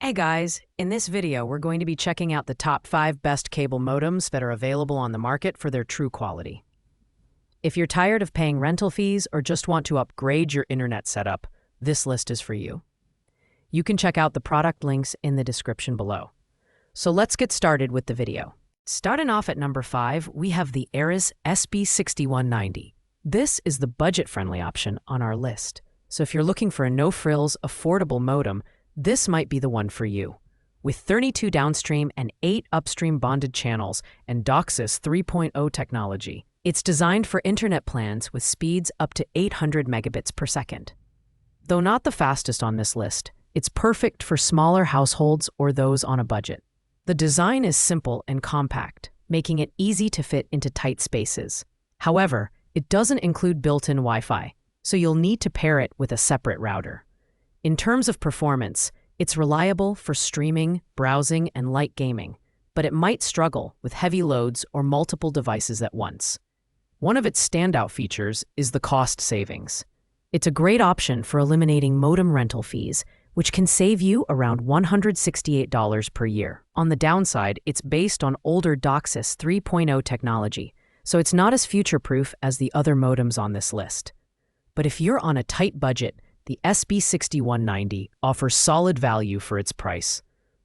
Hey guys, in this video we're going to be checking out the top 5 best cable modems that are available on the market for their true quality. If you're tired of paying rental fees or just want to upgrade your internet setup, this list is for you. You can check out the product links in the description below. So let's get started with the video. Starting off at number 5, we have the Ares SB6190. This is the budget-friendly option on our list. So if you're looking for a no-frills, affordable modem, this might be the one for you. With 32 downstream and 8 upstream bonded channels and DOCSIS 3.0 technology, it's designed for internet plans with speeds up to 800 megabits per second. Though not the fastest on this list, it's perfect for smaller households or those on a budget. The design is simple and compact, making it easy to fit into tight spaces. However, it doesn't include built-in Wi-Fi, so you'll need to pair it with a separate router. In terms of performance, it's reliable for streaming, browsing, and light gaming, but it might struggle with heavy loads or multiple devices at once. One of its standout features is the cost savings. It's a great option for eliminating modem rental fees, which can save you around $168 per year. On the downside, it's based on older DOCSIS 3.0 technology, so it's not as future-proof as the other modems on this list. But if you're on a tight budget, the SB6190 offers solid value for its price.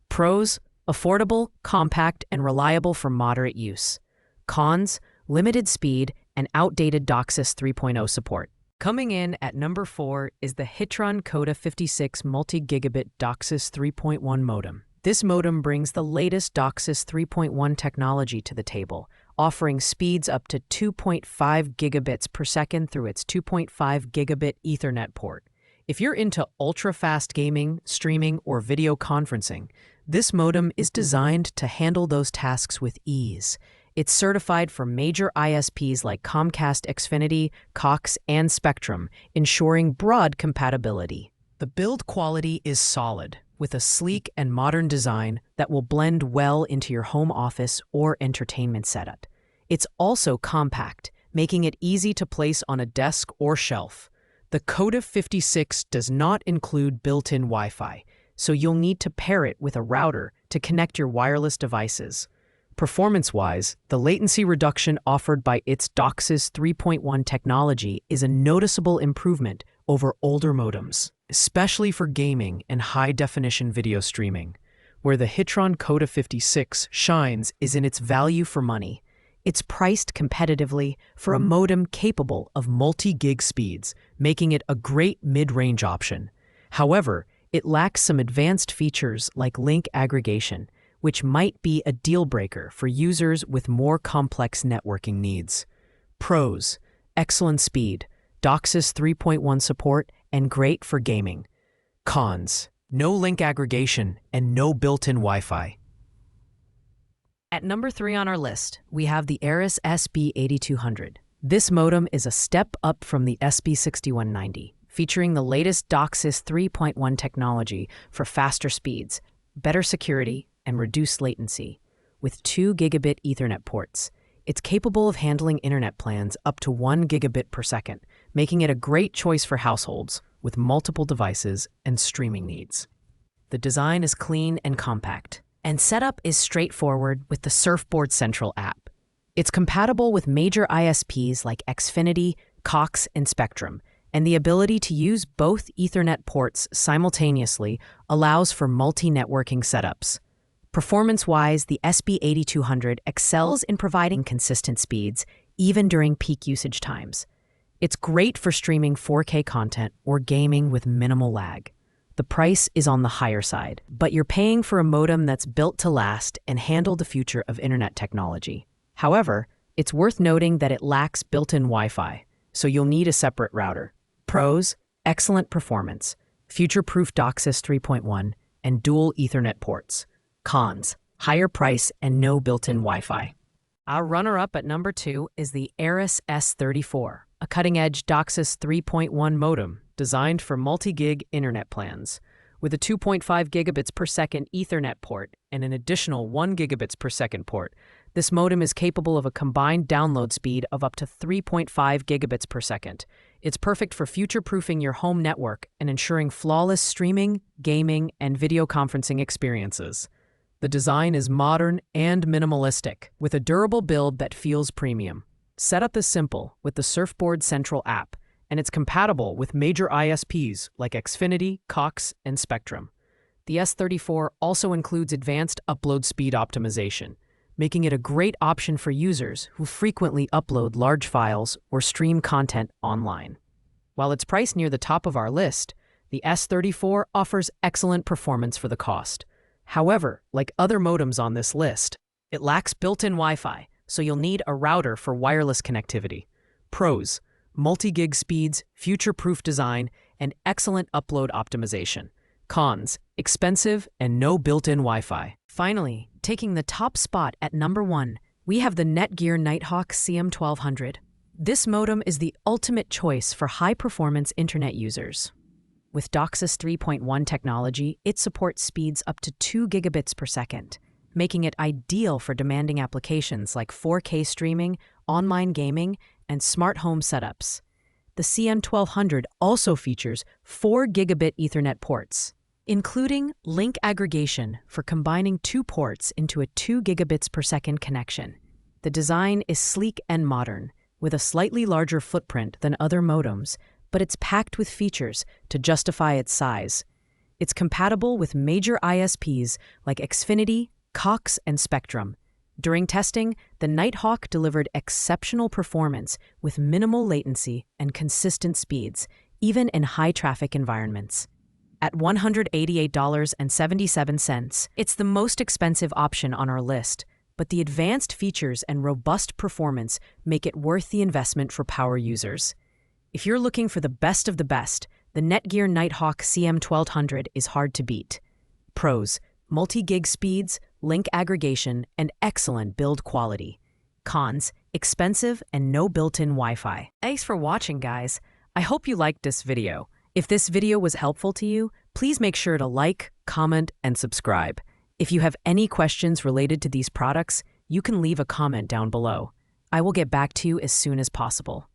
Pros: affordable, compact, and reliable for moderate use. Cons: limited speed and outdated DOCSIS 3.0 support. Coming in at number 4 is the Hitron Coda 56 multi-gigabit DOCSIS 3.1 modem. This modem brings the latest DOCSIS 3.1 technology to the table, offering speeds up to 2.5 gigabits per second through its 2.5 gigabit Ethernet port. If you're into ultra-fast gaming, streaming, or video conferencing, this modem is designed to handle those tasks with ease. It's certified for major ISPs like Comcast, Xfinity, Cox, and Spectrum, ensuring broad compatibility. The build quality is solid, with a sleek and modern design that will blend well into your home office or entertainment setup. It's also compact, making it easy to place on a desk or shelf. The Coda 56 does not include built-in Wi-Fi, so you'll need to pair it with a router to connect your wireless devices. Performance-wise, the latency reduction offered by its DOCSIS 3.1 technology is a noticeable improvement over older modems, especially for gaming and high-definition video streaming. Where the Hitron Coda 56 shines is in its value for money. It's priced competitively for a modem capable of multi-gig speeds, making it a great mid-range option. However, it lacks some advanced features like link aggregation, which might be a deal-breaker for users with more complex networking needs. Pros: excellent speed, DOCSIS 3.1 support, and great for gaming. Cons: no link aggregation and no built-in Wi-Fi. At number 3 on our list, we have the Ares SB8200. This modem is a step up from the SB6190, featuring the latest DOCSIS 3.1 technology for faster speeds, better security, and reduced latency. With 2 gigabit Ethernet ports, it's capable of handling internet plans up to 1 gigabit per second, making it a great choice for households with multiple devices and streaming needs. The design is clean and compact, and setup is straightforward with the Surfboard Central app. It's compatible with major ISPs like Xfinity, Cox, and Spectrum, and the ability to use both Ethernet ports simultaneously allows for multi-networking setups. Performance-wise, the SB8200 excels in providing consistent speeds, even during peak usage times. It's great for streaming 4K content or gaming with minimal lag. The price is on the higher side, but you're paying for a modem that's built to last and handle the future of internet technology. However, it's worth noting that it lacks built-in Wi-Fi, so you'll need a separate router. Pros: excellent performance, future-proof DOCSIS 3.1, and dual Ethernet ports. Cons: higher price and no built-in Wi-Fi. Our runner-up at number 2 is the Ares S34, a cutting-edge DOCSIS 3.1 modem designed for multi-gig internet plans. With a 2.5 gigabits per second Ethernet port and an additional 1 gigabits per second port, this modem is capable of a combined download speed of up to 3.5 gigabits per second. It's perfect for future-proofing your home network and ensuring flawless streaming, gaming, and video conferencing experiences. The design is modern and minimalistic, with a durable build that feels premium. Setup is simple with the Surfboard Central app, and it's compatible with major ISPs like Xfinity, Cox, and Spectrum. The S34 also includes advanced upload speed optimization, making it a great option for users who frequently upload large files or stream content online. While it's priced near the top of our list, the S34 offers excellent performance for the cost. However, like other modems on this list, it lacks built-in Wi-Fi, so you'll need a router for wireless connectivity. Pros: multi-gig speeds, future-proof design, and excellent upload optimization. Cons: expensive and no built-in Wi-Fi. Finally, taking the top spot at number 1, we have the Netgear Nighthawk CM1200. This modem is the ultimate choice for high-performance internet users. With DOCSIS 3.1 technology, it supports speeds up to 2 gigabits per second, making it ideal for demanding applications like 4K streaming, online gaming, and smart home setups. The CM1200 also features 4 gigabit Ethernet ports, including link aggregation for combining 2 ports into a 2 gigabits per second connection. The design is sleek and modern, with a slightly larger footprint than other modems, but it's packed with features to justify its size. It's compatible with major ISPs like Xfinity, Cox, and Spectrum. During testing, the Nighthawk delivered exceptional performance with minimal latency and consistent speeds, even in high-traffic environments. At $188.77, it's the most expensive option on our list, but the advanced features and robust performance make it worth the investment for power users. If you're looking for the best of the best, the Netgear Nighthawk CM1200 is hard to beat. Pros: multi-gig speeds, link aggregation, and excellent build quality. Cons: expensive and no built-in Wi-Fi. Thanks for watching, guys. I hope you liked this video. If this video was helpful to you, please make sure to like, comment, and subscribe. If you have any questions related to these products, you can leave a comment down below. I will get back to you as soon as possible.